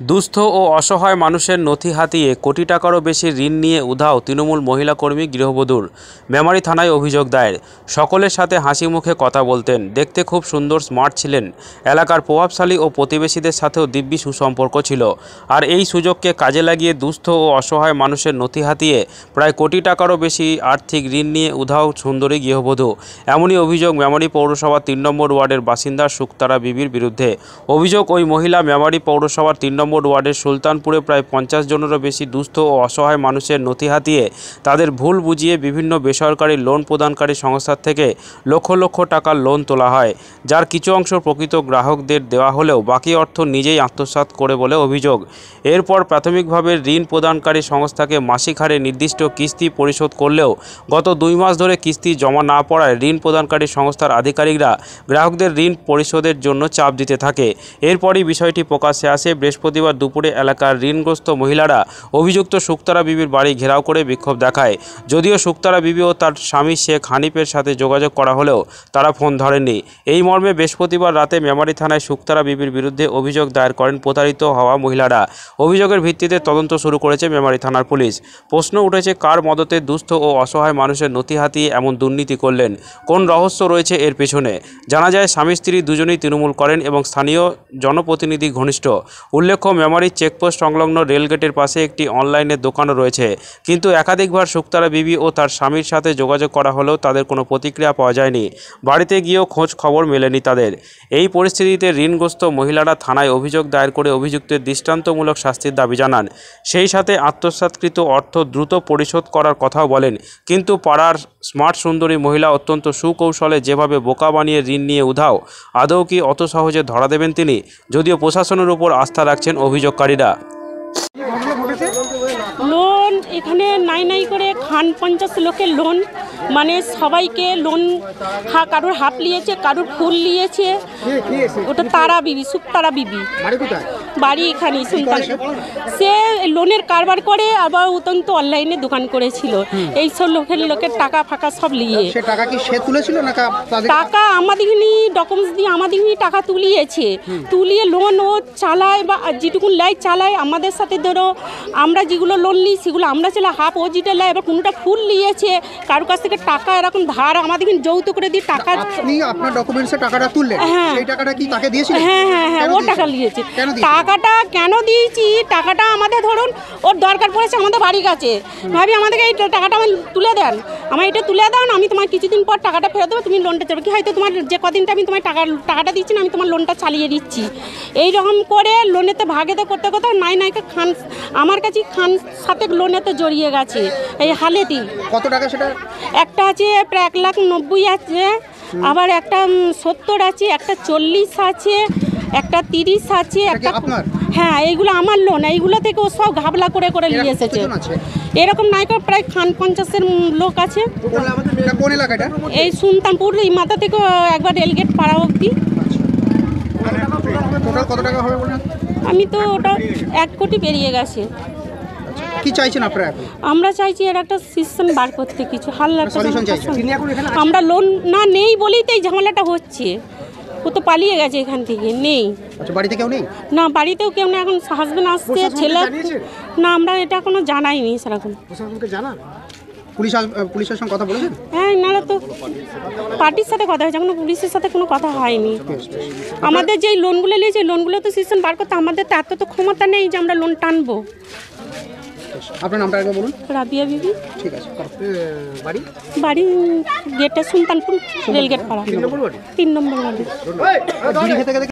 দুস্থ ও অসহায় মানুষের নথি হাতিয়ে কোটি টাকারও বেশি ঋণ নিয়ে উধাও তৃণমূল মহিলা কর্মী গৃহবধূর। মেমারি থানায় অভিযোগ দায়ের। সকলের সাথে হাসি মুখে কথা বলতেন, দেখতে খুব সুন্দর, স্মার্ট ছিলেন। এলাকার প্রভাবশালী ও প্রতিবেশীদের সাথেও দিব্যি সুসম্পর্ক ছিল। আর এই সুযোগকে কাজে লাগিয়ে দুস্থ ও অসহায় মানুষের নথি হাতিয়ে প্রায় কোটি টাকারও বেশি আর্থিক ঋণ নিয়ে উধাও সুন্দরী গৃহবধূ। এমনই অভিযোগ মেমারি পৌরসভা ৩ নম্বর ওয়ার্ডের বাসিন্দা শুক্তারা বিবির বিরুদ্ধে। অভিযোগ, ওই মহিলা মেমারি পৌরসভার ৩ নম্বর ওয়ার্ডের সুলতানপুরে প্রায় ৫০ জনেরও বেশি দুস্থ ও অসহায় মানুষের নথি হাতিয়ে তাদের ভুল বুঝিয়ে বিভিন্ন বেসরকারি লোন প্রদানকারী সংস্থার থেকে লক্ষ লক্ষ টাকার লোন তোলা হয়, যার কিছু অংশ প্রকৃত গ্রাহকদের দেওয়া হলেও বাকি অর্থ নিজেই আত্মসাৎ করে বলে অভিযোগ। এরপর প্রাথমিকভাবে ঋণ প্রদানকারী সংস্থাকে মাসিক হারে নির্দিষ্ট কিস্তি পরিশোধ করলেও গত ২ মাস ধরে কিস্তি জমা না পড়ায় ঋণ প্রদানকারী সংস্থার আধিকারিকরা গ্রাহকদের ঋণ পরিশোধের জন্য চাপ দিতে থাকে। এরপরই বিষয়টি প্রকাশ্যে আসে। বৃহস্পতিবার দুপুরে এলাকার ঋণগ্রস্ত মহিলারা অভিযুক্ত শুক্তারা বিবির বাড়ি ঘেরাও করে বিক্ষোভ দেখায়। যদিও শুক্তারা বিবি ও তার স্বামী শেখ হানিফের সাথে যোগাযোগ করা হলেও তারা ফোন ধরেননি। এই মর্মে বৃহস্পতিবার রাতে মেমারি থানায় শুক্তারা বিবির বিরুদ্ধে অভিযোগ দায়ের করেন প্রতারিত হওয়া মহিলারা। অভিযোগের ভিত্তিতে তদন্ত শুরু করেছে মেমারি থানার পুলিশ। প্রশ্ন উঠেছে, কার মদতে দুস্থ ও অসহায় মানুষের নথি হাতিয়ে এমন দুর্নীতি করলেন? কোন রহস্য রয়েছে এর পেছনে? জানা যায়, স্বামী স্ত্রী দুজনেই তৃণমূল করেন এবং স্থানীয় জনপ্রতিনিধি ঘনিষ্ঠ। উল্লেখ্য, মেমারির চেকপোস্ট সংলগ্ন রেলগেটের পাশে একটি অনলাইনের দোকানও রয়েছে। কিন্তু একাধিকবার শুক্তারা বিবি ও তার স্বামীর সাথে যোগাযোগ করা হলেও তাদের কোনো প্রতিক্রিয়া পাওয়া যায়নি। বাড়িতে গিয়েও খোঁজ খবর মেলেনি তাদের। এই পরিস্থিতিতে ঋণগ্রস্ত মহিলারা থানায় অভিযোগ দায়ের করে অভিযুক্তের দৃষ্টান্তমূলক শাস্তির দাবি জানান। সেই সাথে আত্মসাৎকৃত অর্থ দ্রুত পরিশোধ করার কথাও বলেন। কিন্তু পাড়ার স্মার্ট সুন্দরী মহিলা অত্যন্ত সুকৌশলে যেভাবে বোকা বানিয়ে ঋণ নিয়ে উধাও, আদৌ কি অত সহজে ধরা দেবেন তিনি? যদিও প্রশাসনের উপর আস্থা রাখছেন অভিযোগকারীরা। লোন এখানে নাই করে 50 লোকের লোন, মানে সবাইকে লোন, কারোর হাফ নিয়েছে, কারোর ফুল নিয়েছে। ওটা তারা বিবি, শুক্তারা বিবি, বাড়ি এখানে সুলতান। সে লোনের কারবার করে, আবার অত্যন্ত অনলাইনে দোকান করেছিল। এই সব লোকের টাকা ফাঁকা সব নিয়ে। টাকা কি সে তুলেছিল না? টাকা আমাদের ডকুমেন্টস দিয়ে আমাদের টাকা তুলিয়েছে। তুলিয়ে লোন ও চালায়, বা যেটুকু লাই চালায়। আমাদের সাথে ধরো আমরা যেগুলো লোন নিই সেগুলো আমরা চালাই, হাফ ও যেটা লাই, এবার কোনোটা ফুল নিয়েছে। কারোর কাছ থেকে টাকা এরকম ধার আমাদের যৌথ করে দিয়ে টাকা। আপনি আপনার ডকুমেন্টসে টাকাটা তুললেন, সেই টাকাটা কি তাকে দিয়েছিলেন? হ্যাঁ, ও টাকা নিয়েছে। টাকাটা কেন দিয়েছি? টাকাটা আমাদের ধরুন ওর দরকার পড়েছে আমাদের বাড়ির কাছে, ভাবি আমাদেরকে এই টাকাটা আমি তুলে দেন, আমার এটা তুলে দাও না, আমি তোমার কিছুদিন পর টাকাটা ফেরত দেবো, তুমি লোনটা চাবে কি, হয়তো তোমার যে কদিনটা আমি তোমার টাকাটা দিচ্ছি না, আমি তোমার লোনটা চালিয়ে দিচ্ছি। এইরকম করে লোনেতে ভাগেতে করতে করতে নাইকে খান আমার কাছে খান সাথে লোনেতে জড়িয়ে গেছে। এই হালেতেই। কত টাকা সেটা? একটা আছে প্রায় 1,90,000 আছে, আবার একটা 70 আছে, একটা 40 আছে, একটা 30 আছে, একটা। হ্যাঁ, এইগুলো আমার লোন। এইগুলো থেকে ও সব ঘাবলা করে নিয়ে এসেছে। এরকম নায়িকা প্রায় 50 লোক আছে। কোন এলাকাটা? এই সুলতানপুর, এই মাথা থেকে একবার রেলগেট পাড়া অবধি। কত টাকা হবে বলেন? আমি তো ওটা 1 কোটি পেরিয়ে গেছে। কি চাইছেন আপনারা? আমরা চাইছি এর একটা সিস্টেম বার করতে, কিছু হাল একটা। আমরা লোন না নেই বলেই তো এই ঝামেলাটা হচ্ছে। ও তো পালিয়ে গেছে এখান থেকে, নেই। আচ্ছা, বাড়িতে কেউ নেই? না, বাড়িতেও কেউ নেই। এখন হাজবেন্ড আসছে, ছেলে। না, আমরা এটা এখনো জানাইনি সেরকম। পুলিশের সঙ্গে কথা বলেছেন? হ্যাঁ, এনারা তো পার্টির সাথে কথা হয়েছে, এখনো পুলিশের সাথে কোনো কথা হয়নি। আমাদের যেই লোনগুলো নিয়েছে, লোনগুলো তো সিস্টেম বার করতে আমাদের তো এত তো ক্ষমতা নেই যে আমরা লোন টানবো। আপনার নামটা একবার বলুন। রাবিয়া বিবি। ঠিক আছে। বাড়ি গেটে সুলতানপুর, রেলগেট পাড়া, 3 নম্বর ওয়ার্ডে।